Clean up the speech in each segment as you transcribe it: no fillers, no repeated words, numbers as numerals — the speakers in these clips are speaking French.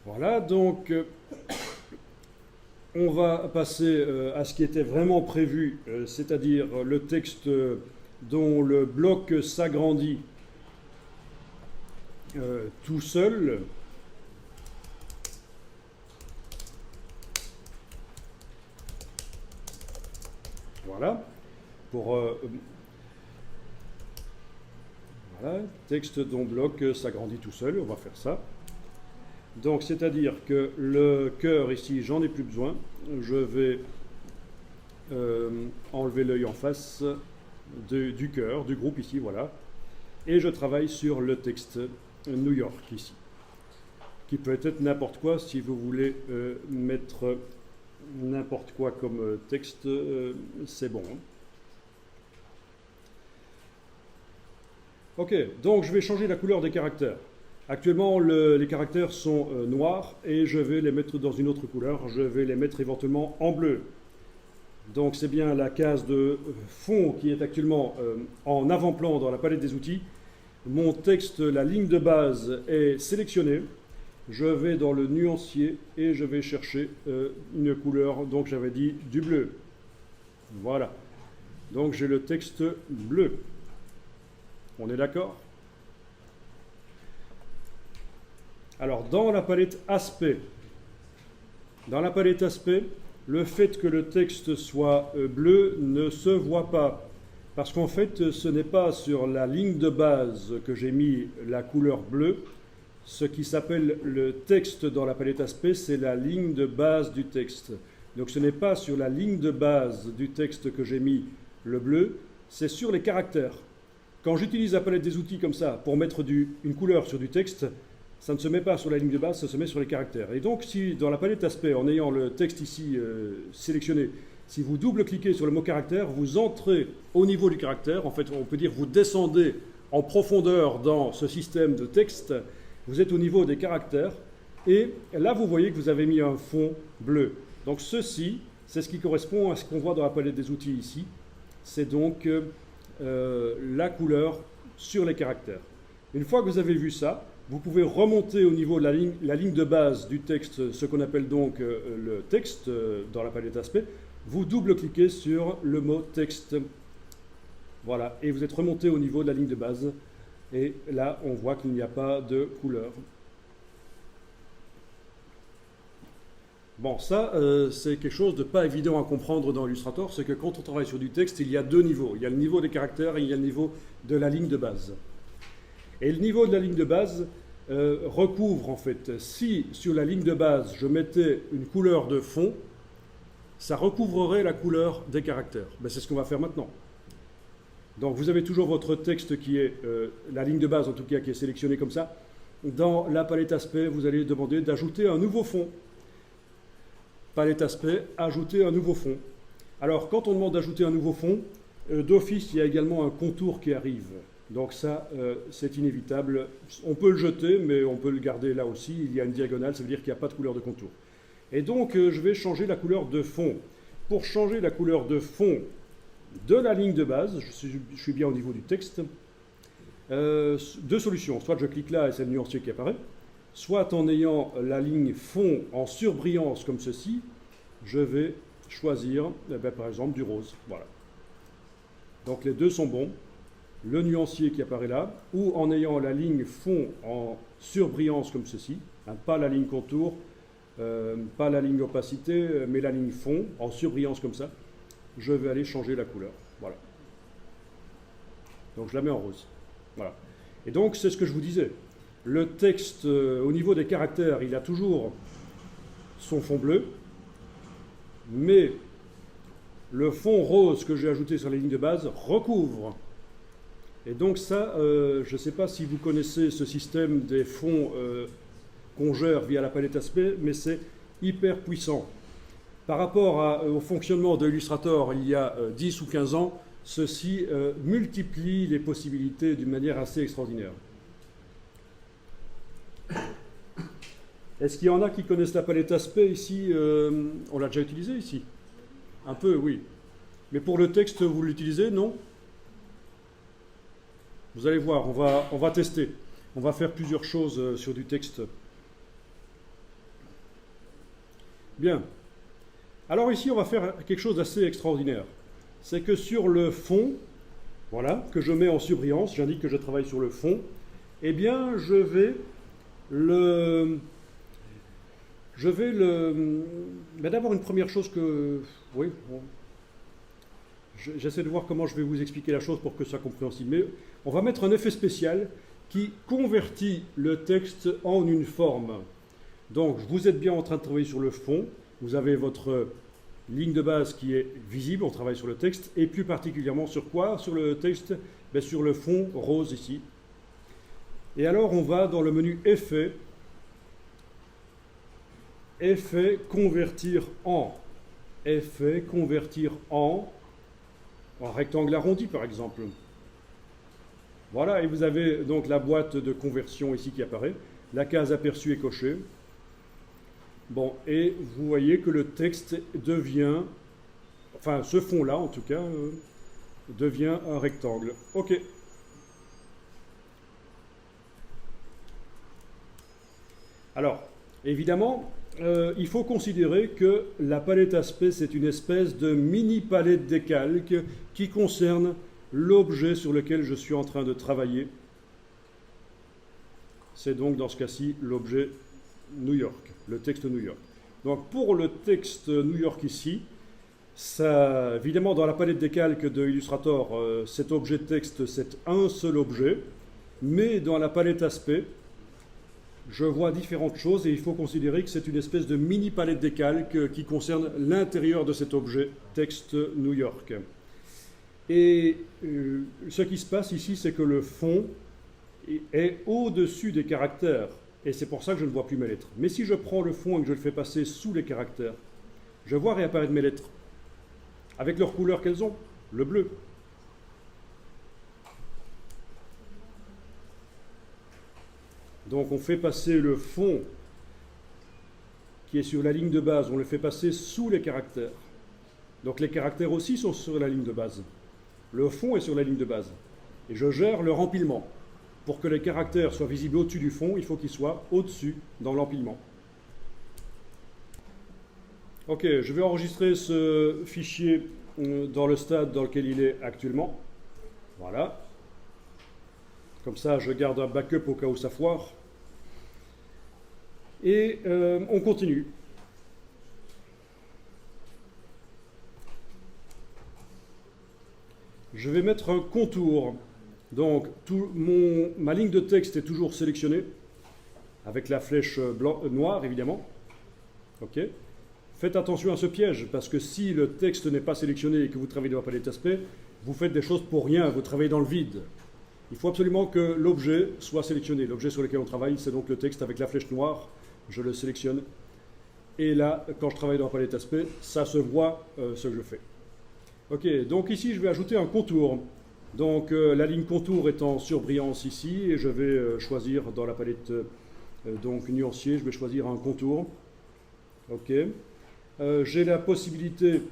Voilà, donc on va passer à ce qui était vraiment prévu, c'est-à-dire le texte dont le bloc s'agrandit tout seul. Voilà, pour voilà, texte dont bloc s'agrandit tout seul, on va faire ça. Donc c'est-à-dire que le cœur ici, j'en ai plus besoin. Je vais enlever l'œil en face du cœur, du groupe ici, voilà. Et je travaille sur le texte New York ici, qui peut être n'importe quoi si vous voulez mettre n'importe quoi comme texte, c'est bon. Ok, donc je vais changer la couleur des caractères. Actuellement, les caractères sont noirs et je vais les mettre dans une autre couleur. Je vais les mettre éventuellement en bleu. Donc c'est bien la case de fond qui est actuellement en avant-plan dans la palette des outils. Mon texte, la ligne de base est sélectionnée. Je vais dans le nuancier et je vais chercher une couleur, donc j'avais dit du bleu. Voilà. Donc j'ai le texte bleu. On est d'accord? Alors dans la palette aspect, le fait que le texte soit bleu ne se voit pas. Parce qu'en fait, ce n'est pas sur la ligne de base que j'ai mis la couleur bleue. Ce qui s'appelle le texte dans la palette aspect, c'est la ligne de base du texte. Donc ce n'est pas sur la ligne de base du texte que j'ai mis le bleu, c'est sur les caractères. Quand j'utilise la palette des outils comme ça pour mettre une couleur sur du texte, ça ne se met pas sur la ligne de base, ça se met sur les caractères. Et donc si dans la palette aspect, en ayant le texte ici sélectionné, si vous double-cliquez sur le mot caractère, vous entrez au niveau du caractère. En fait, on peut dire vous descendez en profondeur dans ce système de texte. Vous êtes au niveau des caractères. Et là, vous voyez que vous avez mis un fond bleu. Donc ceci, c'est ce qui correspond à ce qu'on voit dans la palette des outils ici. C'est donc la couleur sur les caractères. Une fois que vous avez vu ça, vous pouvez remonter au niveau de la ligne de base du texte, ce qu'on appelle donc le texte dans la palette aspect. Vous double-cliquez sur le mot texte. Voilà, et vous êtes remonté au niveau de la ligne de base. Et là, on voit qu'il n'y a pas de couleur. Bon, ça, c'est quelque chose de pas évident à comprendre dans Illustrator, c'est que quand on travaille sur du texte, il y a deux niveaux. Il y a le niveau des caractères et il y a le niveau de la ligne de base. Et le niveau de la ligne de base recouvre, en fait, si sur la ligne de base, je mettais une couleur de fond, ça recouvrerait la couleur des caractères. Ben, c'est ce qu'on va faire maintenant. Donc vous avez toujours votre texte qui est, la ligne de base en tout cas, qui est sélectionnée comme ça. Dans la palette aspect, vous allez demander d'ajouter un nouveau fond. Palette aspect, ajouter un nouveau fond. Alors quand on demande d'ajouter un nouveau fond, d'office il y a également un contour qui arrive. Donc ça, c'est inévitable. On peut le jeter, mais on peut le garder là aussi. Il y a une diagonale, ça veut dire qu'il n'y a pas de couleur de contour. Et donc je vais changer la couleur de fond. Pour changer la couleur de fond de la ligne de base, je suis bien au niveau du texte, deux solutions. Soit je clique là et c'est le nuancier qui apparaît, soit en ayant la ligne fond en surbrillance comme ceci, je vais choisir par exemple du rose. Voilà. Donc les deux sont bons. Le nuancier qui apparaît là, ou en ayant la ligne fond en surbrillance comme ceci, hein, pas la ligne contour, pas la ligne opacité, mais la ligne fond en surbrillance comme ça, je vais aller changer la couleur. Voilà. Donc je la mets en rose. Voilà. Et donc c'est ce que je vous disais. Le texte, au niveau des caractères, il a toujours son fond bleu, mais le fond rose que j'ai ajouté sur les lignes de base recouvre. Et donc ça, je ne sais pas si vous connaissez ce système des fonds qu'on gère via la palette aspect, mais c'est hyper puissant. Par rapport au fonctionnement de Illustrator il y a 10 ou 15 ans, ceci multiplie les possibilités d'une manière assez extraordinaire. Est-ce qu'il y en a qui connaissent la palette aspect ici? On l'a déjà utilisée ici? Un peu, oui. Mais pour le texte, vous l'utilisez, non? Vous allez voir, on va tester. On va faire plusieurs choses sur du texte. Bien. Alors ici, on va faire quelque chose d'assez extraordinaire. C'est que sur le fond, voilà, que je mets en surbrillance, j'indique que je travaille sur le fond, eh bien, je vais ben d'abord, une première chose que... Oui, bon, j'essaie de voir comment je vais vous expliquer la chose pour que ce soit compréhensible. Mais on va mettre un effet spécial qui convertit le texte en une forme. Donc, vous êtes bien en train de travailler sur le fond. Vous avez votre ligne de base qui est visible, on travaille sur le texte. Et plus particulièrement sur quoi? Sur le texte, ben sur le fond rose ici. Et alors, on va dans le menu Effet. Effet, convertir en. Effet, convertir en rectangle arrondi, par exemple. Voilà, et vous avez donc la boîte de conversion ici qui apparaît. La case aperçue est cochée. Bon, et vous voyez que le texte devient, enfin ce fond-là en tout cas, devient un rectangle. OK. Alors, évidemment, il faut considérer que la palette aspect, c'est une espèce de mini palette décalque qui concerne l'objet sur lequel je suis en train de travailler. C'est donc dans ce cas-ci l'objet New York, le texte New York. Donc pour le texte New York ici, ça, évidemment dans la palette décalque de Illustrator, cet objet de texte c'est un seul objet, mais dans la palette aspect, je vois différentes choses et il faut considérer que c'est une espèce de mini palette décalque qui concerne l'intérieur de cet objet texte New York. Et ce qui se passe ici, c'est que le fond est au-dessus des caractères. Et c'est pour ça que je ne vois plus mes lettres. Mais si je prends le fond et que je le fais passer sous les caractères, je vois réapparaître mes lettres. Avec leur couleur qu'elles ont, le bleu. Donc on fait passer le fond qui est sur la ligne de base, on le fait passer sous les caractères. Donc les caractères aussi sont sur la ligne de base. Le fond est sur la ligne de base. Et je gère leur empilement. Pour que les caractères soient visibles au-dessus du fond, il faut qu'ils soient au-dessus dans l'empilement. Ok, je vais enregistrer ce fichier dans le stade dans lequel il est actuellement. Voilà. Comme ça, je garde un backup au cas où ça foire. Et on continue. Je vais mettre un contour. Donc, ma ligne de texte est toujours sélectionnée, avec la flèche noire, évidemment. OK. Faites attention à ce piège, parce que si le texte n'est pas sélectionné et que vous travaillez dans la palette aspect, vous faites des choses pour rien, vous travaillez dans le vide. Il faut absolument que l'objet soit sélectionné. L'objet sur lequel on travaille, c'est donc le texte avec la flèche noire. Je le sélectionne. Et là, quand je travaille dans la palette aspect, ça se voit ce que je fais. OK, donc ici, je vais ajouter un contour. Donc la ligne contour est en surbrillance ici et je vais choisir dans la palette donc nuancier, je vais choisir un contour. OK. J'ai la possibilité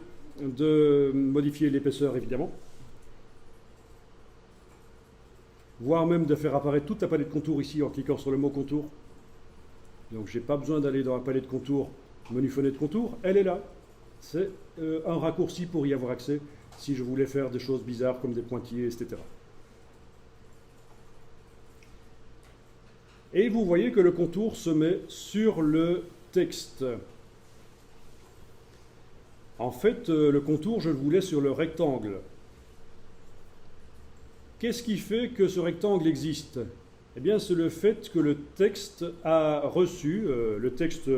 de modifier l'épaisseur évidemment, voire même de faire apparaître toute la palette contour ici en cliquant sur le mot contour. Donc je n'ai pas besoin d'aller dans la palette contour, menu fenêtre contour, elle est là. C'est un raccourci pour y avoir accès si je voulais faire des choses bizarres comme des pointillés, etc. Et vous voyez que le contour se met sur le texte. En fait, le contour, je le voulais sur le rectangle. Qu'est-ce qui fait que ce rectangle existe? Eh bien, c'est le fait que le texte a reçu, le texte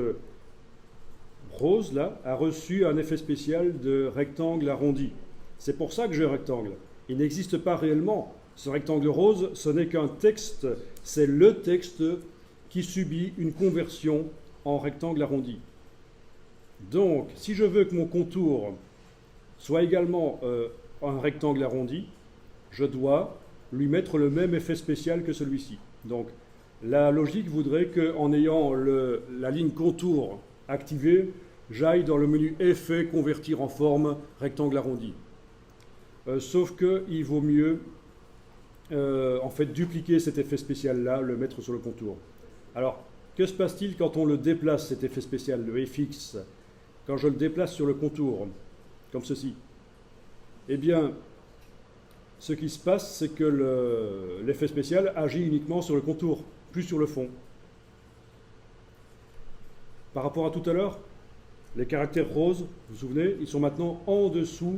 rose, là, a reçu un effet spécial de rectangle arrondi. C'est pour ça que j'ai un rectangle. Il n'existe pas réellement. Ce rectangle rose, ce n'est qu'un texte. C'est le texte qui subit une conversion en rectangle arrondi. Donc, si je veux que mon contour soit également un rectangle arrondi, je dois lui mettre le même effet spécial que celui-ci. Donc, la logique voudrait qu'en ayant la ligne contour activée, j'aille dans le menu Effet, convertir en forme, rectangle arrondi. Sauf qu'il vaut mieux en fait dupliquer cet effet spécial-là, le mettre sur le contour. Alors, que se passe-t-il quand on le déplace, cet effet spécial, le FX? quand je le déplace sur le contour, comme ceci, eh bien, ce qui se passe, c'est que l'effet spécial agit uniquement sur le contour, plus sur le fond. Par rapport à tout à l'heure, les caractères roses, vous vous souvenez, ils sont maintenant en dessous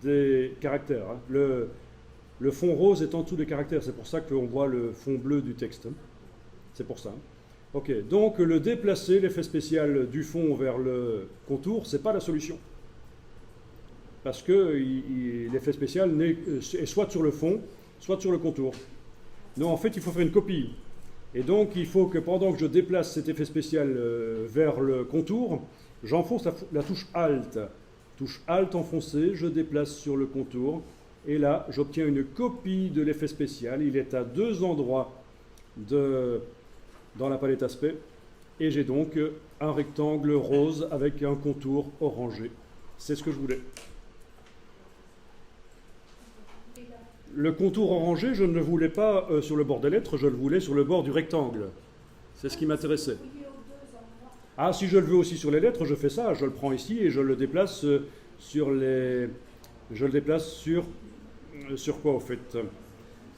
des caractères. Hein. Le fond rose est en dessous des caractères, c'est pour ça qu'on voit le fond bleu du texte. Hein. C'est pour ça. Hein. Ok, donc le déplacer, l'effet spécial du fond vers le contour, c'est pas la solution. Parce que l'effet spécial est soit sur le fond, soit sur le contour. Non, en fait, il faut faire une copie. Et donc, il faut que pendant que je déplace cet effet spécial vers le contour, j'enfonce la touche Alt. Touche Alt enfoncée, je déplace sur le contour. Et là, j'obtiens une copie de l'effet spécial. Il est à deux endroits dans la palette aspect. Et j'ai donc un rectangle rose avec un contour orangé. C'est ce que je voulais. Le contour orangé, je ne le voulais pas sur le bord des lettres, je le voulais sur le bord du rectangle. C'est ce qui m'intéressait. Ah, si je le veux aussi sur les lettres, je fais ça. Je le prends ici et je le déplace sur les... Je le déplace sur quoi, au fait?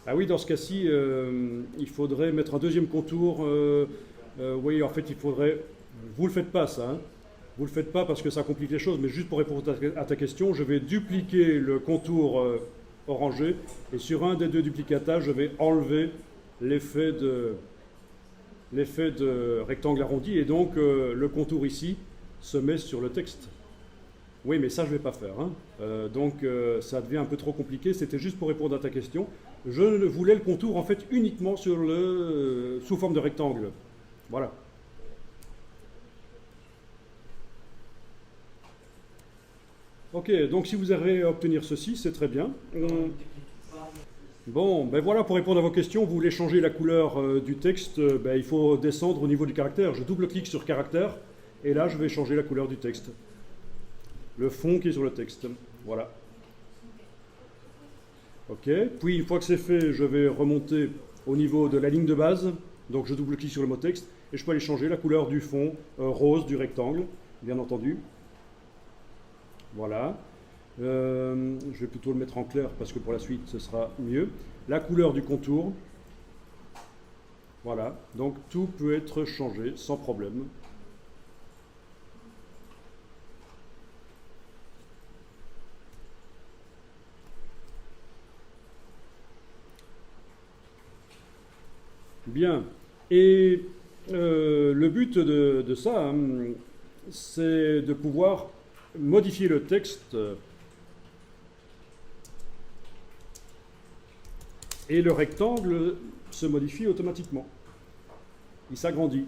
Ah oui, dans ce cas-ci, il faudrait mettre un deuxième contour. Oui, en fait, il faudrait... Vous ne le faites pas, ça. Hein. Vous ne le faites pas parce que ça complique les choses. Mais juste pour répondre à ta question, je vais dupliquer le contour orangé. Et sur un des deux duplicatages, je vais enlever l'effet de rectangle arrondi. Et donc, le contour ici se met sur le texte. Oui, mais ça, je ne vais pas faire. Hein. Donc, ça devient un peu trop compliqué. C'était juste pour répondre à ta question. Je voulais le contour, en fait, uniquement sous forme de rectangle. Voilà. Ok, donc si vous arrivez à obtenir ceci, c'est très bien. Bon, ben voilà, pour répondre à vos questions, vous voulez changer la couleur du texte, ben, il faut descendre au niveau du caractère. Je double-clique sur caractère, et là, je vais changer la couleur du texte. Le fond qui est sur le texte. Voilà. Ok, puis une fois que c'est fait, je vais remonter au niveau de la ligne de base. Donc je double-clique sur le mot texte, et je peux aller changer la couleur du fond rose du rectangle, bien entendu. Voilà. Je vais plutôt le mettre en clair parce que pour la suite ce sera mieux. La couleur du contour. Voilà. Donc tout peut être changé sans problème. Bien. Et le but de ça, hein, c'est de pouvoir modifier le texte et le rectangle se modifie automatiquement. Il s'agrandit.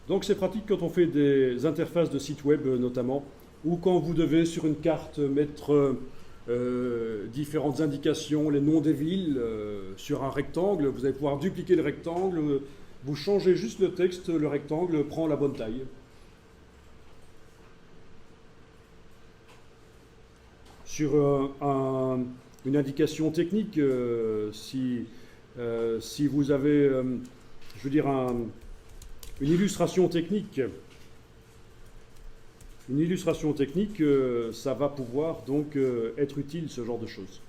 Donc c'est pratique quand on fait des interfaces de sites web notamment, ou quand vous devez sur une carte mettre différentes indications, les noms des villes sur un rectangle, vous allez pouvoir dupliquer le rectangle, vous changez juste le texte, le rectangle prend la bonne taille. Sur une indication technique, si vous avez, je veux dire, une illustration technique, ça va pouvoir donc être utile, ce genre de choses.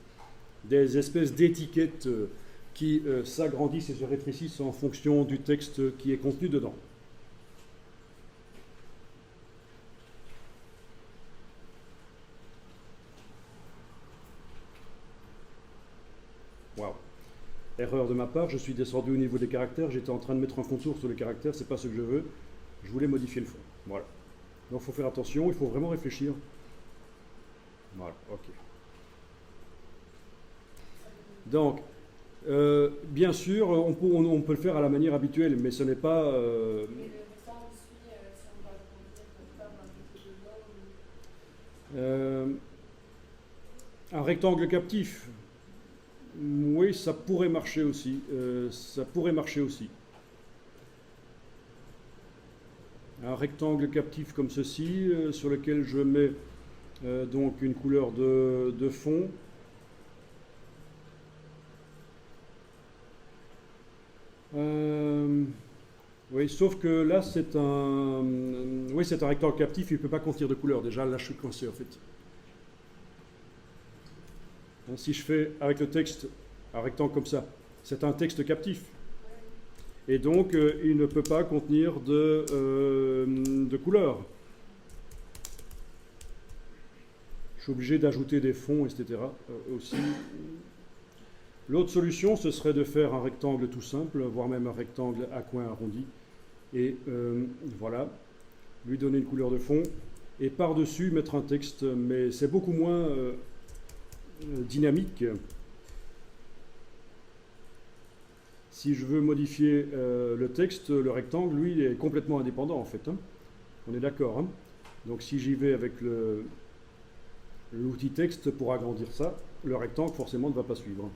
Des espèces d'étiquettes qui s'agrandissent et se rétrécissent en fonction du texte qui est contenu dedans. Waouh. Erreur de ma part, je suis descendu au niveau des caractères, j'étais en train de mettre un contour sur les caractères, c'est pas ce que je veux. Je voulais modifier le fond. Voilà. Donc il faut faire attention, il faut vraiment réfléchir. Voilà, ok. Donc, bien sûr, on peut le faire à la manière habituelle, mais ce n'est pas... un rectangle captif, oui, ça pourrait marcher aussi. Un rectangle captif comme ceci, sur lequel je mets donc une couleur de fond. Oui, sauf que là, c'est oui, c'est un rectangle captif, il ne peut pas contenir de couleur. Déjà, là, je suis coincé, en fait. Donc, si je fais avec le texte un rectangle comme ça, c'est un texte captif. Et donc, il ne peut pas contenir de couleur. Je suis obligé d'ajouter des fonds, etc. Aussi. L'autre solution, ce serait de faire un rectangle tout simple, voire même un rectangle à coin arrondi. Et voilà, lui donner une couleur de fond. Et par-dessus, mettre un texte, mais c'est beaucoup moins dynamique. Si je veux modifier le texte, le rectangle, lui, il est complètement indépendant, en fait. Hein. On est d'accord. Hein. Donc si j'y vais avec l'outil texte pour agrandir ça, le rectangle, forcément, ne va pas suivre.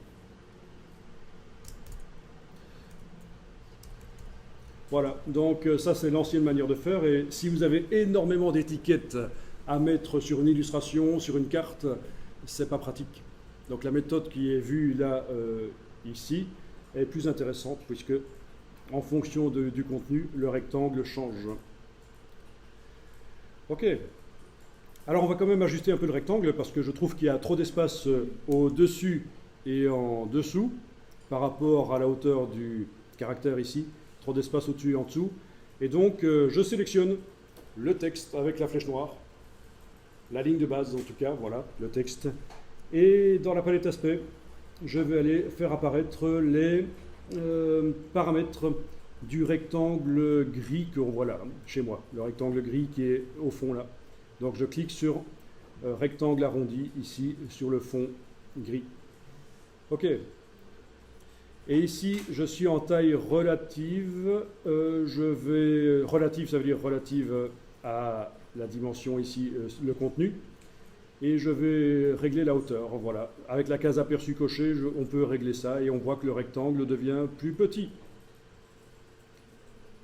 Voilà, donc ça c'est l'ancienne manière de faire, et si vous avez énormément d'étiquettes à mettre sur une illustration, sur une carte, c'est pas pratique. Donc la méthode qui est vue là, ici, est plus intéressante, puisque en fonction du contenu, le rectangle change. Ok, alors on va quand même ajuster un peu le rectangle, parce que je trouve qu'il y a trop d'espace au-dessus et en dessous, par rapport à la hauteur du caractère ici. Trop d'espace au-dessus et en dessous. Et donc, je sélectionne le texte avec la flèche noire, la ligne de base en tout cas, voilà, le texte. Et dans la palette aspect, je vais aller faire apparaître les paramètres du rectangle gris que l'on voit là, chez moi. Le rectangle gris qui est au fond là. Donc, je clique sur rectangle arrondi ici, sur le fond gris. OK. Et ici, je suis en taille relative. Relative, ça veut dire relative à la dimension ici, le contenu. Et je vais régler la hauteur. Voilà. Avec la case aperçu cochée, on peut régler ça et on voit que le rectangle devient plus petit.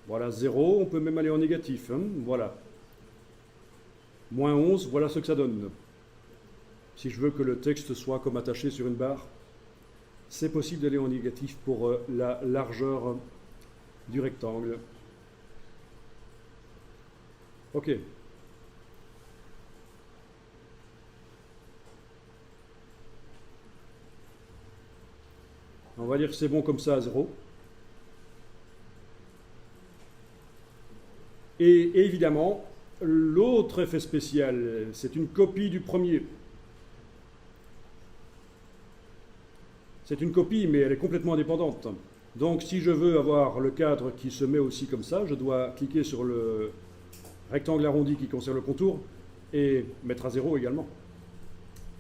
Voilà, 0. On peut même aller en négatif. Hein, voilà. Moins 11, voilà ce que ça donne. Si je veux que le texte soit comme attaché sur une barre, c'est possible d'aller en négatif pour la largeur du rectangle. OK. On va dire que c'est bon comme ça à 0. Et évidemment, l'autre effet spécial, c'est une copie du premier. C'est une copie, mais elle est complètement indépendante. Donc, si je veux avoir le cadre qui se met aussi comme ça, je dois cliquer sur le rectangle arrondi qui conserve le contour et mettre à 0 également.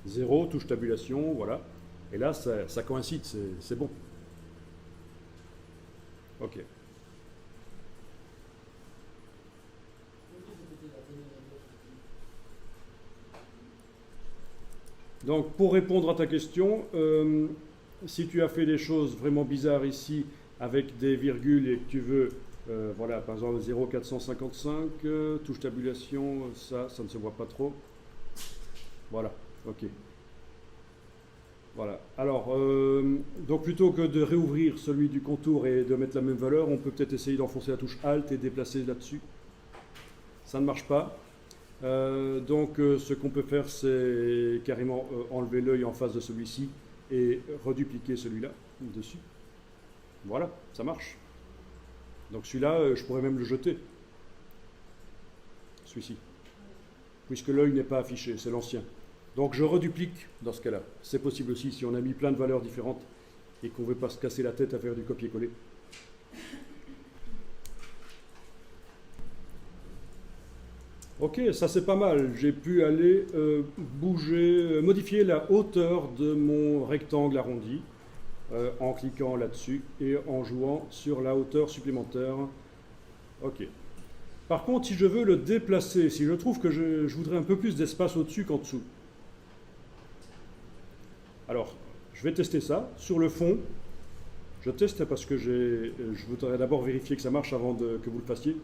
0, touche tabulation, voilà. Et là, ça coïncide, c'est bon. OK. Donc, pour répondre à ta question, si tu as fait des choses vraiment bizarres ici avec des virgules et que tu veux, voilà, par exemple 0,455, touche tabulation, ça ne se voit pas trop. Voilà, ok. Voilà. Alors, donc plutôt que de réouvrir celui du contour et de mettre la même valeur, on peut peut-être essayer d'enfoncer la touche Alt et déplacer là-dessus. Ça ne marche pas. Donc, ce qu'on peut faire, c'est carrément enlever l'œil en face de celui-ci et redupliquer celui-là dessus. Voilà, ça marche. Donc celui-là, je pourrais même le jeter. Celui-ci. Puisque l'œil n'est pas affiché, c'est l'ancien. Donc je reduplique dans ce cas-là. C'est possible aussi si on a mis plein de valeurs différentes et qu'on ne veut pas se casser la tête à faire du copier-coller. Ok, ça c'est pas mal. J'ai pu aller modifier la hauteur de mon rectangle arrondi en cliquant là-dessus et en jouant sur la hauteur supplémentaire. Ok. Par contre, si je veux le déplacer, si je trouve que je voudrais un peu plus d'espace au-dessus qu'en dessous, alors je vais tester ça. Sur le fond, je teste parce que je voudrais d'abord vérifier que ça marche avant que vous le fassiez.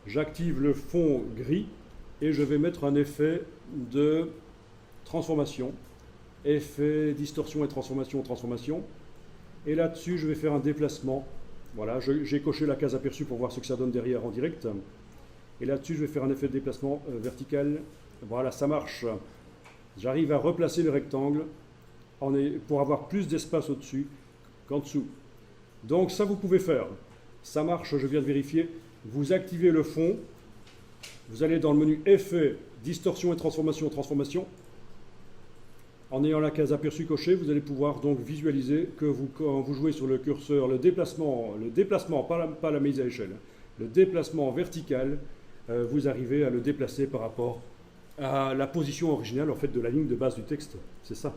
J'active le fond gris. Et je vais mettre un effet de transformation, effet distorsion et transformation, transformation. Et là-dessus, je vais faire un déplacement Voilà, j'ai coché la case aperçue pour voir ce que ça donne derrière en direct. Et là-dessus, je vais faire un effet de déplacement vertical. Voilà, ça marche. J'arrive à replacer le rectangle pour avoir plus d'espace au-dessus qu'en dessous. Donc ça, vous pouvez faire. Ça marche, je viens de vérifier. Vous activez le fond. Vous allez dans le menu Effet, Distorsion et Transformation, Transformation. En ayant la case aperçue cochée, vous allez pouvoir donc visualiser que quand vous jouez sur le curseur, le déplacement, pas la mise à échelle, le déplacement vertical, vous arrivez à le déplacer par rapport à la position originale en fait de la ligne de base du texte. C'est ça.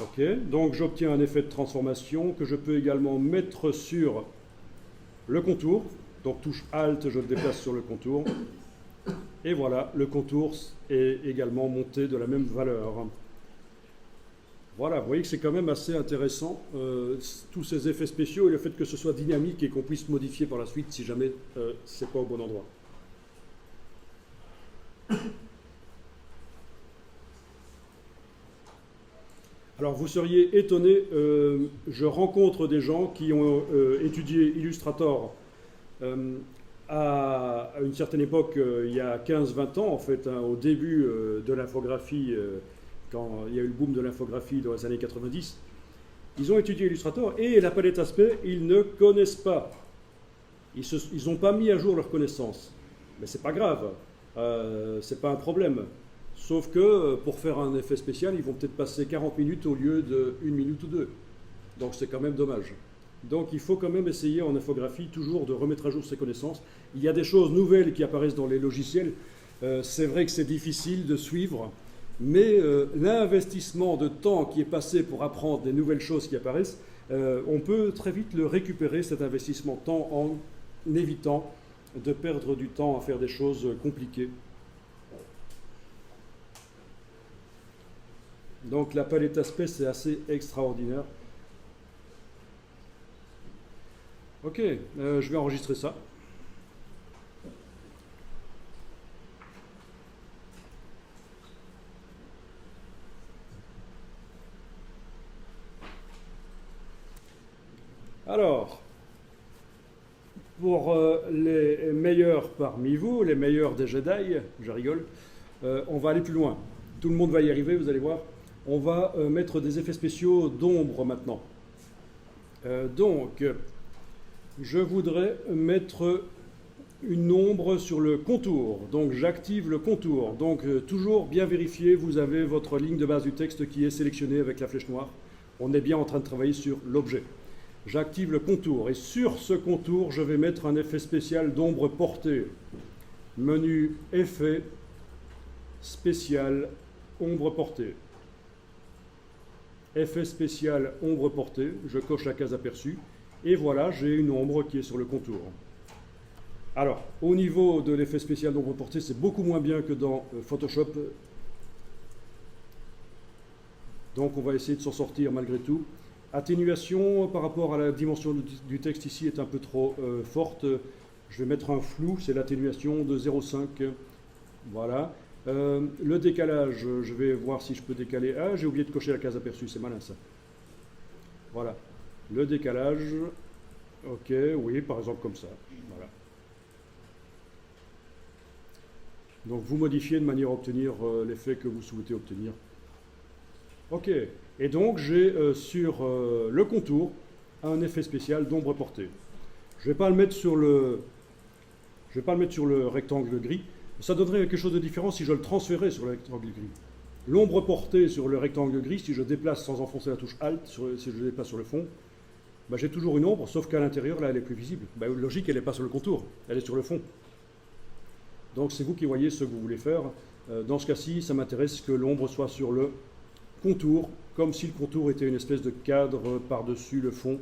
Ok, donc j'obtiens un effet de transformation que je peux également mettre sur le contour. Donc touche Alt, je le déplace sur le contour. Et voilà, le contour est également monté de la même valeur. Voilà, vous voyez que c'est quand même assez intéressant, tous ces effets spéciaux et le fait que ce soit dynamique et qu'on puisse modifier par la suite si jamais c'est pas au bon endroit. Alors vous seriez étonné, je rencontre des gens qui ont étudié Illustrator à une certaine époque, il y a 15-20 ans en fait, hein, au début de l'infographie, quand il y a eu le boom de l'infographie dans les années 90, ils ont étudié Illustrator et la palette aspect, ils ne connaissent pas. Ils n'ont pas mis à jour leurs connaissances. Mais c'est pas grave, c'est pas un problème. Sauf que pour faire un effet spécial, ils vont peut-être passer 40 minutes au lieu de 1 minute ou 2. Donc c'est quand même dommage. Donc il faut quand même essayer en infographie toujours de remettre à jour ses connaissances. Il y a des choses nouvelles qui apparaissent dans les logiciels. C'est vrai que c'est difficile de suivre, mais l'investissement de temps qui est passé pour apprendre des nouvelles choses qui apparaissent, on peut très vite le récupérer, cet investissement de temps, en évitant de perdre du temps à faire des choses compliquées. Donc la palette aspect, c'est assez extraordinaire. Ok, je vais enregistrer ça. Alors, pour les meilleurs parmi vous, les meilleurs des Jedi, je rigole, on va aller plus loin. Tout le monde va y arriver, vous allez voir. On va mettre des effets spéciaux d'ombre maintenant. Donc, je voudrais mettre une ombre sur le contour. Donc j'active le contour. Donc toujours bien vérifier, vous avez votre ligne de base du texte qui est sélectionnée avec la flèche noire. On est bien en train de travailler sur l'objet. J'active le contour et sur ce contour, je vais mettre un effet spécial d'ombre portée. Menu Effet, Spécial, Ombre portée. Effet spécial, ombre portée. Je coche la case aperçue. Et voilà, j'ai une ombre qui est sur le contour. Alors, au niveau de l'effet spécial d'ombre portée, c'est beaucoup moins bien que dans Photoshop. Donc on va essayer de s'en sortir malgré tout. Atténuation par rapport à la dimension du texte ici est un peu trop forte. Je vais mettre un flou, c'est l'atténuation de 0,5. Voilà. Le décalage, je vais voir si je peux décaler. Ah, j'ai oublié de cocher la case aperçue, c'est malin ça. Voilà. Le décalage, ok, oui, par exemple comme ça. Voilà. Donc vous modifiez de manière à obtenir l'effet que vous souhaitez obtenir. Ok, et donc j'ai sur le contour un effet spécial d'ombre portée. Je ne vais pas le mettre sur le rectangle gris. Ça donnerait quelque chose de différent si je le transférais sur le rectangle gris. L'ombre portée sur le rectangle gris, si je déplace sans enfoncer la touche Alt, si je déplace sur le fond, bah, j'ai toujours une ombre, sauf qu'à l'intérieur, là, elle est plus visible. Bah, logique, elle n'est pas sur le contour, elle est sur le fond. Donc c'est vous qui voyez ce que vous voulez faire. Dans ce cas-ci, ça m'intéresse que l'ombre soit sur le contour, comme si le contour était une espèce de cadre par-dessus le fond.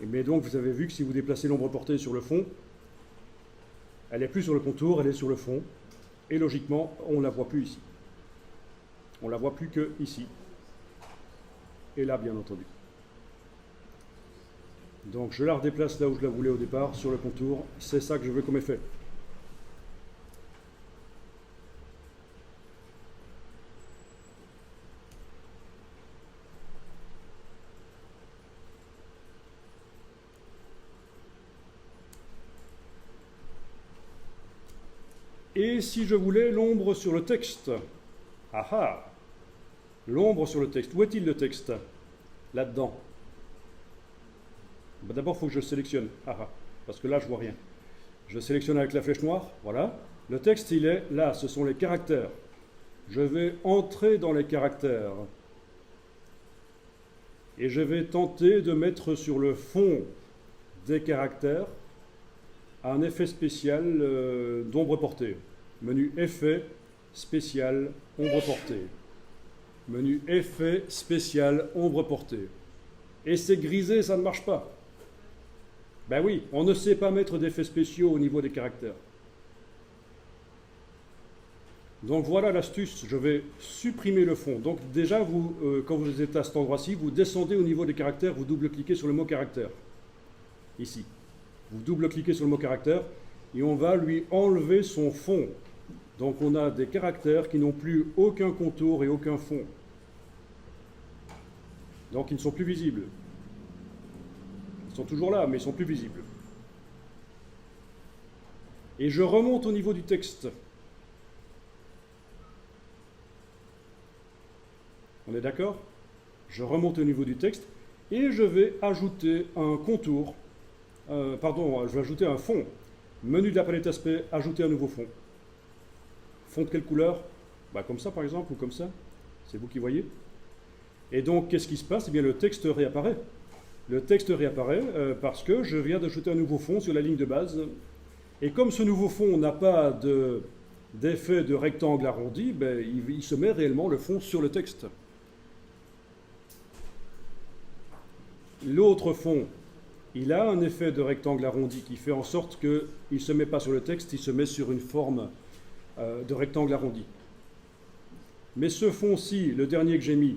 Mais donc, vous avez vu que si vous déplacez l'ombre portée sur le fond, elle n'est plus sur le contour, elle est sur le fond. Et logiquement, on ne la voit plus ici. On ne la voit plus que ici. Et là, bien entendu. Donc, je la redéplace là où je la voulais au départ, sur le contour. C'est ça que je veux comme effet. Et si je voulais l'ombre sur le texte? Ah ah! L'ombre sur le texte. Où est-il le texte? Là-dedans. Ben d'abord, il faut que je le sélectionne. Ah ah! Parce que là, je vois rien. Je sélectionne avec la flèche noire. Voilà. Le texte, il est là. Ce sont les caractères. Je vais entrer dans les caractères. Et je vais tenter de mettre sur le fond des caractères un effet spécial d'ombre portée. Menu Effet, spécial, ombre portée. Menu Effet, spécial, ombre portée. Et c'est grisé, ça ne marche pas. Ben oui, on ne sait pas mettre d'effets spéciaux au niveau des caractères. Donc voilà l'astuce, je vais supprimer le fond. Donc déjà, vous, quand vous êtes à cet endroit-ci, vous descendez au niveau des caractères, vous double-cliquez sur le mot caractère. Ici. Vous double-cliquez sur le mot caractère et on va lui enlever son fond. Donc on a des caractères qui n'ont plus aucun contour et aucun fond. Donc ils ne sont plus visibles. Ils sont toujours là, mais ils ne sont plus visibles. Et je remonte au niveau du texte. On est d'accord? Je remonte au niveau du texte et je vais ajouter un contour. Je vais ajouter un fond. Menu de la palette aspect, ajouter un nouveau fond. Fond de quelle couleur? Comme ça par exemple, ou comme ça. C'est vous qui voyez. Et donc, qu'est-ce qui se passe? Eh bien, le texte réapparaît. Le texte réapparaît parce que je viens d'ajouter un nouveau fond sur la ligne de base. Et comme ce nouveau fond n'a pas d'effet de rectangle arrondi, il se met réellement le fond sur le texte. L'autre fond, il a un effet de rectangle arrondi qui fait en sorte qu'il ne se met pas sur le texte, il se met sur une forme de rectangle arrondi. Mais ce fond-ci, le dernier que j'ai mis,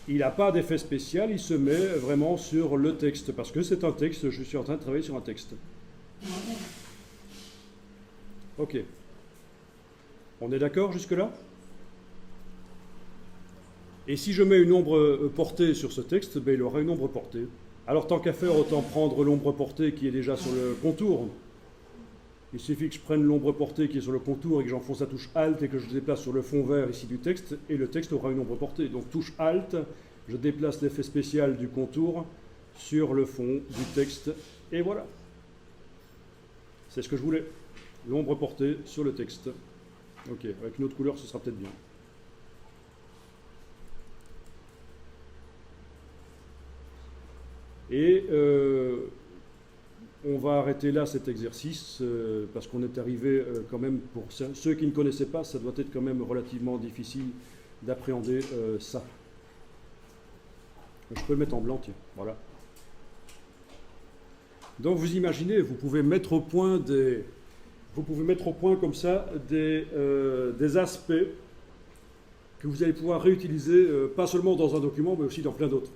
il n'a pas d'effet spécial, il se met vraiment sur le texte, parce que c'est un texte, je suis en train de travailler sur un texte. Ok. On est d'accord jusque-là? Et si je mets une ombre portée sur ce texte, il aura une ombre portée. Alors tant qu'à faire, autant prendre l'ombre portée qui est déjà sur le contour. Il suffit que je prenne l'ombre portée qui est sur le contour et que j'enfonce la touche Alt et que je déplace sur le fond vert ici du texte, et le texte aura une ombre portée. Donc touche Alt, je déplace l'effet spécial du contour sur le fond du texte, et voilà. C'est ce que je voulais. L'ombre portée sur le texte. Ok, avec une autre couleur, ce sera peut-être bien. Et on va arrêter là cet exercice parce qu'on est arrivé quand même, pour ceux qui ne connaissaient pas, ça doit être quand même relativement difficile d'appréhender ça. Je peux le mettre en blanc, tiens, voilà. Donc vous imaginez, vous pouvez mettre au point comme ça des aspects que vous allez pouvoir réutiliser, pas seulement dans un document, mais aussi dans plein d'autres.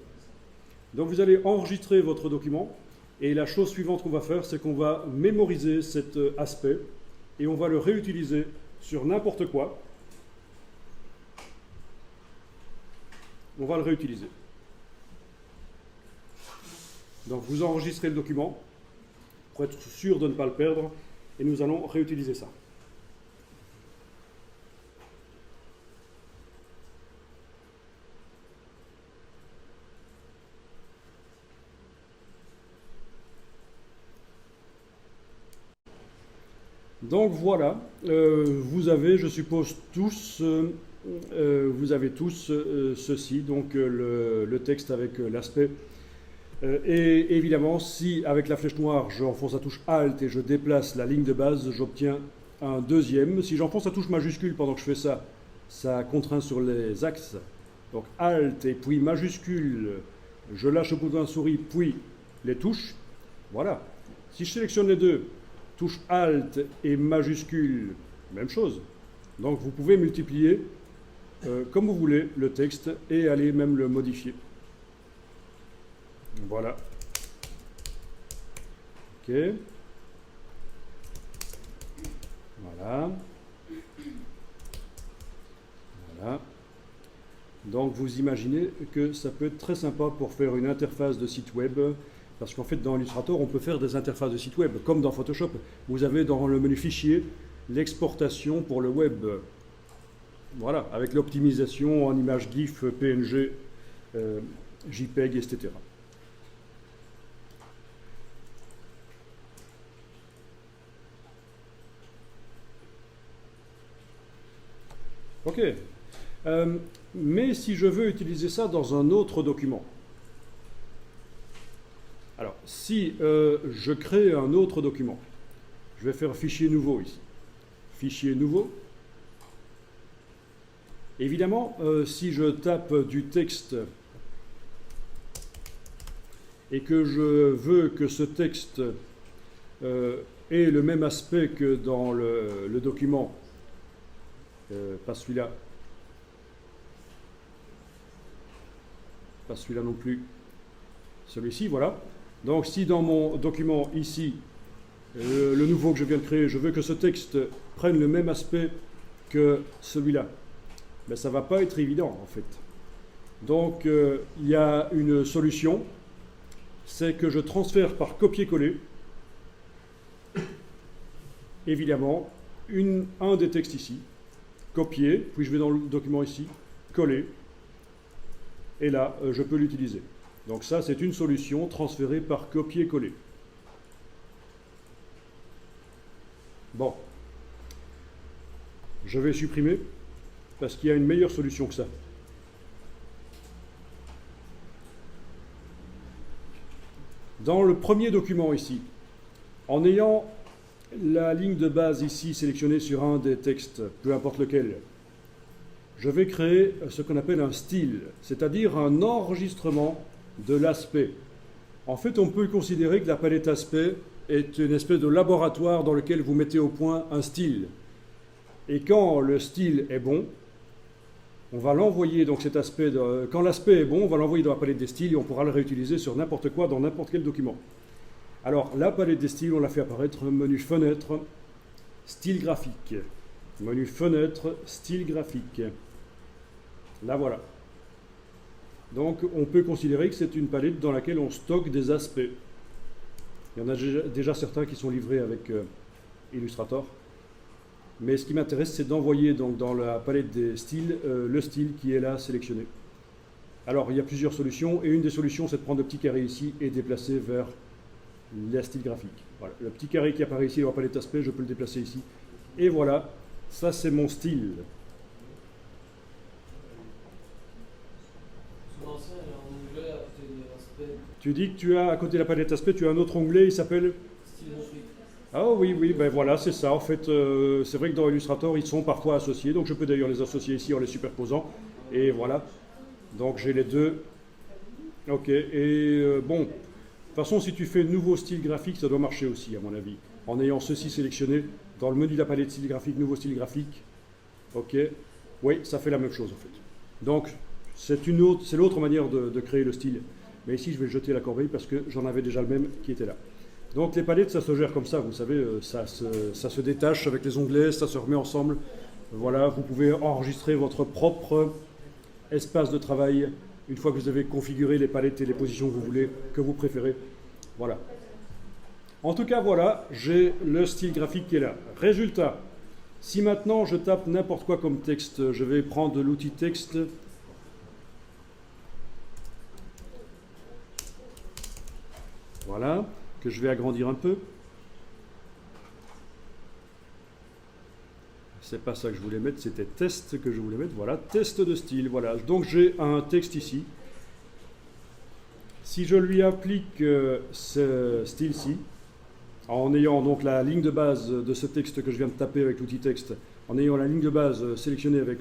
Donc vous allez enregistrer votre document, et la chose suivante qu'on va faire, c'est qu'on va mémoriser cet aspect, et on va le réutiliser sur n'importe quoi. On va le réutiliser. Donc vous enregistrez le document, pour être sûr de ne pas le perdre, et nous allons réutiliser ça. Donc voilà, vous avez, je suppose, tous, ceci, donc le texte avec l'aspect. Et évidemment, si avec la flèche noire, j'enfonce la touche Alt et je déplace la ligne de base, j'obtiens un deuxième. Si j'enfonce la touche majuscule pendant que je fais ça, ça contraint sur les axes. Donc Alt et puis majuscule, je lâche le bouton souris, puis les touches. Voilà. Si je sélectionne les deux, touche Alt et majuscule, même chose. Donc vous pouvez multiplier comme vous voulez le texte et aller même le modifier. Voilà. Ok. Voilà. Voilà. Donc vous imaginez que ça peut être très sympa pour faire une interface de site web Parce qu'en fait, dans Illustrator, on peut faire des interfaces de site web, comme dans Photoshop. Vous avez dans le menu Fichier l'exportation pour le web. Voilà, avec l'optimisation en images GIF, PNG, JPEG, etc. Ok. Mais si je veux utiliser ça dans un autre document, alors si je crée un autre document, je vais faire fichier nouveau ici. Fichier nouveau. Évidemment, si je tape du texte et que je veux que ce texte ait le même aspect que dans le document, pas celui-là, pas celui-là non plus, celui-ci, voilà. Donc si dans mon document ici, le nouveau que je viens de créer, je veux que ce texte prenne le même aspect que celui-là, mais ça ne va pas être évident en fait. Donc il y a une solution, c'est que je transfère par copier-coller, évidemment, un des textes ici, copier, puis je vais dans le document ici, coller, et là, je peux l'utiliser. Donc ça, c'est une solution transférée par copier-coller. Bon. Je vais supprimer, parce qu'il y a une meilleure solution que ça. Dans le premier document ici, en ayant la ligne de base ici sélectionnée sur un des textes, peu importe lequel, je vais créer ce qu'on appelle un style, c'est-à-dire un enregistrement de l'aspect. En fait, on peut considérer que la palette aspect est une espèce de laboratoire dans lequel vous mettez au point un style. Et quand le style est bon, on va l'envoyer, donc cet aspect, quand l'aspect est bon, on va l'envoyer dans la palette des styles et on pourra le réutiliser sur n'importe quoi, dans n'importe quel document. Alors, la palette des styles, on l'a fait apparaître, menu fenêtre, style graphique. Menu fenêtre, style graphique. Là, voilà. Donc, on peut considérer que c'est une palette dans laquelle on stocke des aspects. Il y en a déjà certains qui sont livrés avec Illustrator. Mais ce qui m'intéresse, c'est d'envoyer donc dans la palette des styles le style qui est là sélectionné. Alors, il y a plusieurs solutions, et une des solutions, c'est de prendre le petit carré ici et déplacer vers la style graphique. Voilà. Le petit carré qui apparaît ici dans la palette d'aspect, je peux le déplacer ici. Et voilà, ça c'est mon style. Tu dis que tu as, à côté de la palette d'aspect, tu as un autre onglet, il s'appelle Style graphique. Ah oui, ben voilà, c'est ça. En fait, c'est vrai que dans Illustrator, ils sont parfois associés. Donc je peux d'ailleurs les associer ici en les superposant. Et voilà. Donc j'ai les deux. Ok, et bon, de toute façon, si tu fais nouveau style graphique, ça doit marcher aussi, à mon avis. En ayant ceci sélectionné, dans le menu de la palette style graphique, nouveau style graphique. Ok, oui, ça fait la même chose en fait. Donc, c'est l'autre manière de créer le style. Mais ici, je vais jeter la corbeille parce que j'en avais déjà le même qui était là. Donc les palettes, ça se gère comme ça, vous savez, ça se détache avec les onglets, ça se remet ensemble. Voilà, vous pouvez enregistrer votre propre espace de travail une fois que vous avez configuré les palettes et les positions que vous voulez, que vous préférez. Voilà. En tout cas, voilà, j'ai le style graphique qui est là. Résultat, si maintenant je tape n'importe quoi comme texte, je vais prendre l'outil texte. Voilà, que je vais agrandir un peu. C'est pas ça que je voulais mettre, c'était test que je voulais mettre. Voilà, test de style. Voilà, donc j'ai un texte ici. Si je lui applique ce style-ci, en ayant donc la ligne de base de ce texte que je viens de taper avec l'outil texte, en ayant la ligne de base sélectionnée avec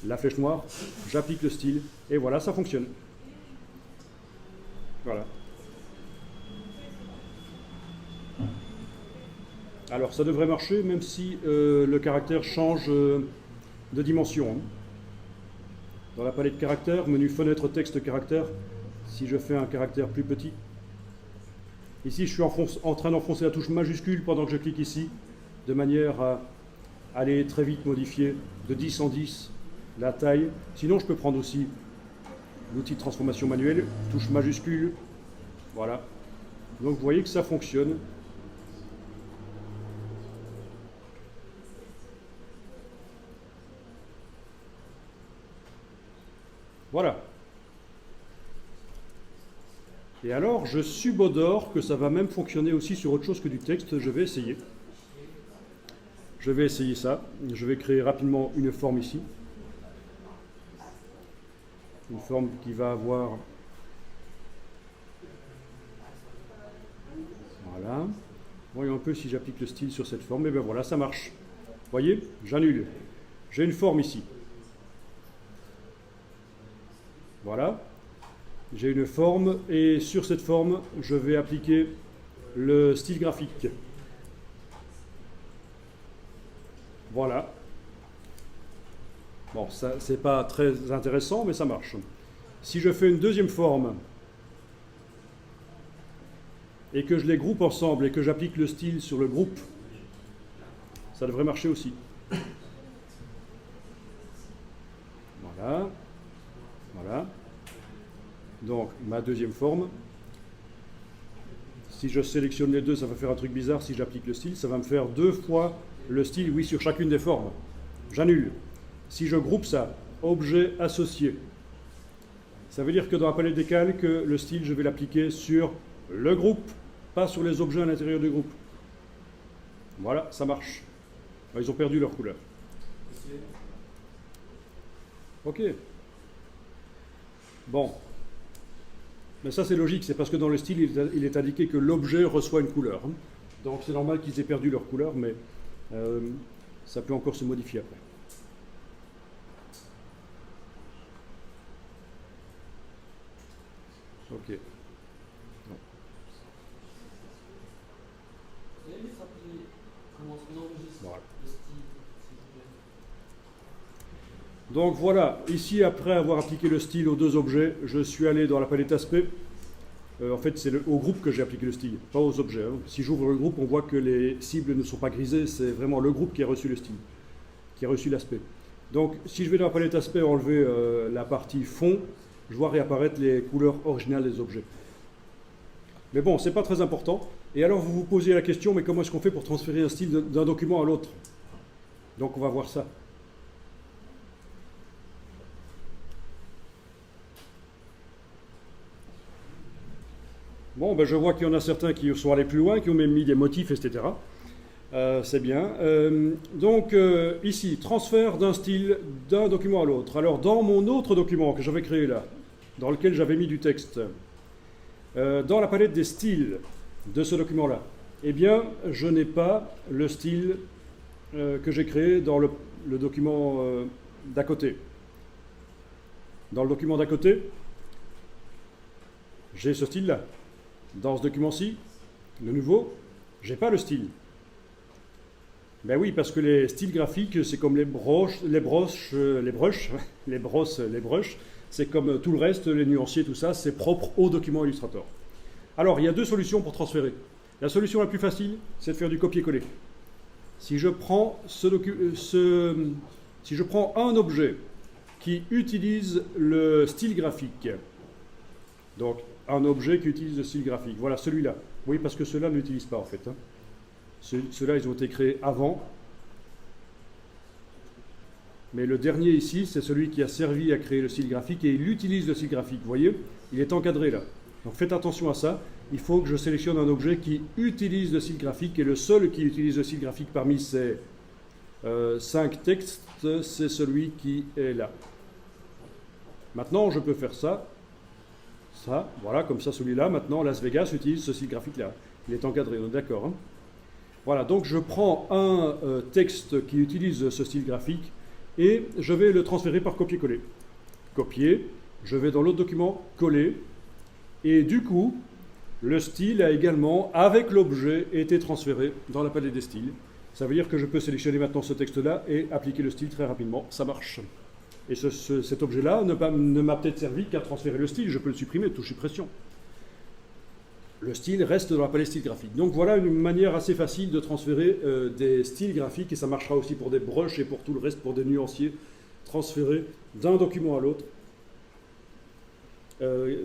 la flèche noire, j'applique le style et voilà, ça fonctionne. Voilà. Alors ça devrait marcher même si le caractère change de dimension. Dans la palette caractère, menu fenêtre texte caractère, si je fais un caractère plus petit, ici je suis en train d'enfoncer la touche majuscule pendant que je clique ici, de manière à aller très vite modifier de 10 en 10 la taille. Sinon je peux prendre aussi l'outil de transformation manuelle, touche majuscule, voilà, Donc vous voyez que ça fonctionne. Voilà. Et alors, je subodore que ça va même fonctionner aussi sur autre chose que du texte. Je vais essayer. Je vais essayer ça. Je vais créer rapidement une forme ici. Une forme qui va avoir... Voilà. Voyons un peu si j'applique le style sur cette forme. Et bien voilà, ça marche. Vous voyez, j'annule. J'ai une forme ici. Voilà. J'ai une forme et sur cette forme, je vais appliquer le style graphique. Voilà. Bon, ça, c'est pas très intéressant, mais ça marche. Si je fais une deuxième forme et que je les groupe ensemble et que j'applique le style sur le groupe, ça devrait marcher aussi. Voilà. Voilà. Donc, ma deuxième forme. Si je sélectionne les deux, ça va faire un truc bizarre. Si j'applique le style, ça va me faire 2 fois le style, oui, sur chacune des formes. J'annule. Si je groupe ça, objet associé, ça veut dire que dans la palette des calques, le style, je vais l'appliquer sur le groupe, pas sur les objets à l'intérieur du groupe. Voilà, ça marche. Ils ont perdu leur couleur. Ok. Bon. Mais ça, c'est logique, c'est parce que dans le style, il est indiqué que l'objet reçoit une couleur. Donc c'est normal qu'ils aient perdu leur couleur, mais ça peut encore se modifier après. Ok. Non. Voilà. Donc voilà, ici après avoir appliqué le style aux deux objets, je suis allé dans la palette aspect. En fait, c'est au groupe que j'ai appliqué le style, pas aux objets. Si j'ouvre le groupe, on voit que les cibles ne sont pas grisées, c'est vraiment le groupe qui a reçu le style, qui a reçu l'aspect. Donc si je vais dans la palette aspect enlever la partie fond, je vois réapparaître les couleurs originales des objets. Mais bon, c'est pas très important. Et alors vous vous posez la question, mais comment est-ce qu'on fait pour transférer un style d'un document à l'autre? Donc on va voir ça. Bon, ben je vois qu'il y en a certains qui sont allés plus loin, qui ont même mis des motifs, etc. C'est bien. Donc, ici, transfert d'un style d'un document à l'autre. Alors, dans mon autre document que j'avais créé là, dans lequel j'avais mis du texte, dans la palette des styles de ce document-là, eh bien, je n'ai pas le style que j'ai créé dans le document d'à côté. Dans le document d'à côté, j'ai ce style-là. Dans ce document-ci, le nouveau, j'ai pas le style. Ben oui, parce que les styles graphiques, c'est comme les brushes, c'est comme tout le reste, les nuanciers, tout ça, c'est propre au document Illustrator. Alors, il y a 2 solutions pour transférer. La solution la plus facile, c'est de faire du copier-coller. Si je prends si je prends un objet qui utilise le style graphique, donc un objet qui utilise le style graphique. Voilà, celui-là. Oui, parce que ceux-là ne l'utilisent pas, en fait. Ceux-là, ils ont été créés avant. Mais le dernier ici, c'est celui qui a servi à créer le style graphique et il utilise le style graphique. Vous voyez, il est encadré là. Donc faites attention à ça. Il faut que je sélectionne un objet qui utilise le style graphique et le seul qui utilise le style graphique parmi ces 5 textes, c'est celui qui est là. Maintenant, je peux faire ça. Ça, voilà, comme ça, celui-là, maintenant, Las Vegas utilise ce style graphique-là. Il est encadré, on est d'accord. Hein? Voilà, donc je prends un texte qui utilise ce style graphique et je vais le transférer par copier-coller. Copier, je vais dans l'autre document, coller, et du coup, le style a également, avec l'objet, été transféré dans la palette des styles. Ça veut dire que je peux sélectionner maintenant ce texte-là et appliquer le style très rapidement. Ça marche. Et cet objet-là ne m'a peut-être servi qu'à transférer le style. Je peux le supprimer, touche suppression. Le style reste dans la palette style graphique. Donc voilà une manière assez facile de transférer des styles graphiques, et ça marchera aussi pour des brushes et pour tout le reste, pour des nuanciers, transférés d'un document à l'autre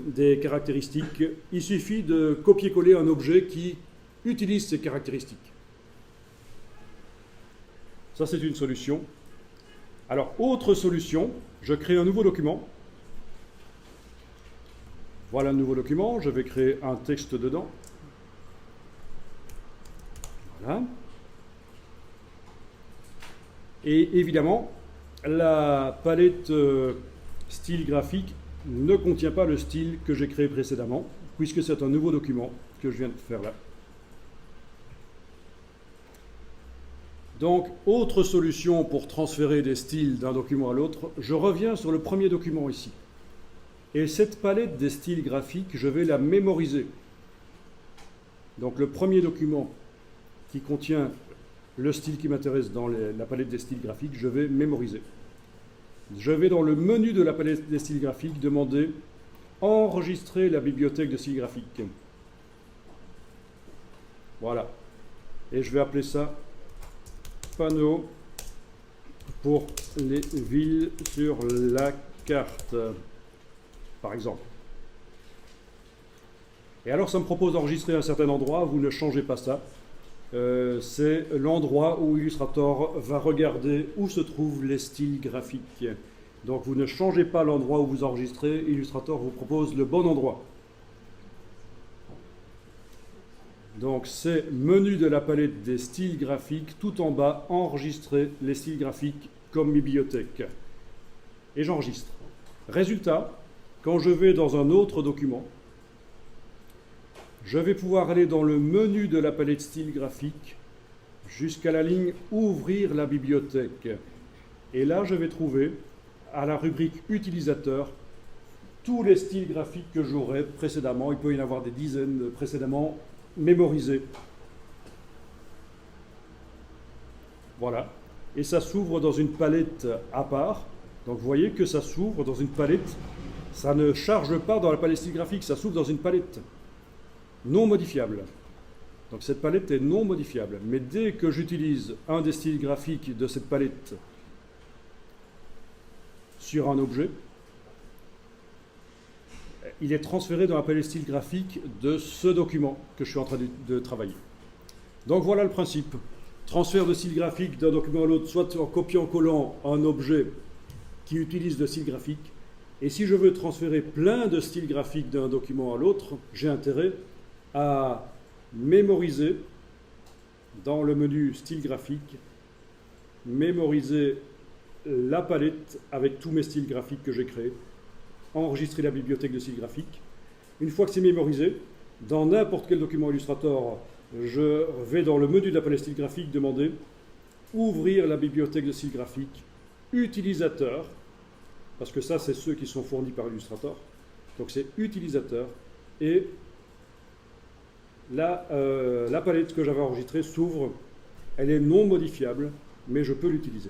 des caractéristiques. Il suffit de copier-coller un objet qui utilise ces caractéristiques. Ça, c'est une solution. Alors, autre solution, je crée un nouveau document. Voilà un nouveau document, je vais créer un texte dedans. Voilà. Et évidemment, la palette style graphique ne contient pas le style que j'ai créé précédemment, puisque c'est un nouveau document que je viens de faire là. Donc, autre solution pour transférer des styles d'un document à l'autre, je reviens sur le premier document ici. Et cette palette des styles graphiques, je vais la mémoriser. Donc, le premier document qui contient le style qui m'intéresse dans la palette des styles graphiques, je vais mémoriser. Je vais dans le menu de la palette des styles graphiques demander « Enregistrer la bibliothèque de styles graphiques ». Voilà. Et je vais appeler ça « Panneau pour les villes sur la carte », par exemple. Et alors, ça me propose d'enregistrer à un certain endroit. Vous ne changez pas ça. C'est l'endroit où Illustrator va regarder où se trouvent les styles graphiques. Donc vous ne changez pas l'endroit où vous enregistrez, Illustrator vous propose le bon endroit. Donc c'est menu de la palette des styles graphiques, tout en bas, enregistrer les styles graphiques comme bibliothèque. Et j'enregistre. Résultat, quand je vais dans un autre document, je vais pouvoir aller dans le menu de la palette style graphique jusqu'à la ligne « Ouvrir la bibliothèque ». Et là, je vais trouver, à la rubrique « Utilisateur », tous les styles graphiques que j'aurais précédemment. Il peut y en avoir des dizaines précédemment mémorisés. Voilà. Et ça s'ouvre dans une palette à part. Donc vous voyez que ça s'ouvre dans une palette. Ça ne charge pas dans la palette style graphique, ça s'ouvre dans une palette non modifiable. Donc cette palette est non modifiable. Mais dès que j'utilise un des styles graphiques de cette palette sur un objet, il est transféré dans la palette style graphique de ce document que je suis en train de travailler. Donc voilà le principe. Transfert de style graphique d'un document à l'autre, soit en copiant-collant un objet qui utilise le style graphique. Et si je veux transférer plein de styles graphiques d'un document à l'autre, j'ai intérêt à mémoriser dans le menu style graphique, mémoriser la palette avec tous mes styles graphiques que j'ai créés, enregistrer la bibliothèque de styles graphiques. Une fois que c'est mémorisé, dans n'importe quel document Illustrator, je vais dans le menu de la palette style graphique demander ouvrir la bibliothèque de styles graphiques, utilisateur, parce que ça c'est ceux qui sont fournis par Illustrator, donc c'est utilisateur, et la palette que j'avais enregistrée s'ouvre, elle est non modifiable, mais je peux l'utiliser.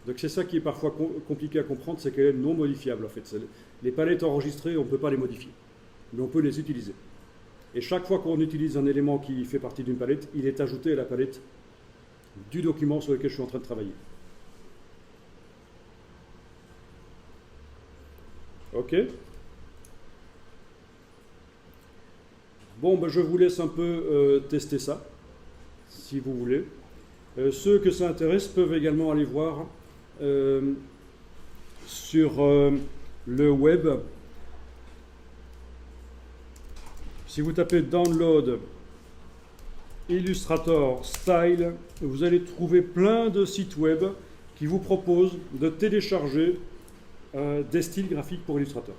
Donc c'est ça qui est parfois compliqué à comprendre, c'est qu'elle est non modifiable en fait. Les palettes enregistrées, on ne peut pas les modifier, mais on peut les utiliser. Et chaque fois qu'on utilise un élément qui fait partie d'une palette, il est ajouté à la palette du document sur lequel je suis en train de travailler. Ok ? Bon, ben, je vous laisse un peu tester ça, si vous voulez. Ceux que ça intéresse peuvent également aller voir sur le web. Si vous tapez Download Illustrator Style, vous allez trouver plein de sites web qui vous proposent de télécharger des styles graphiques pour Illustrator.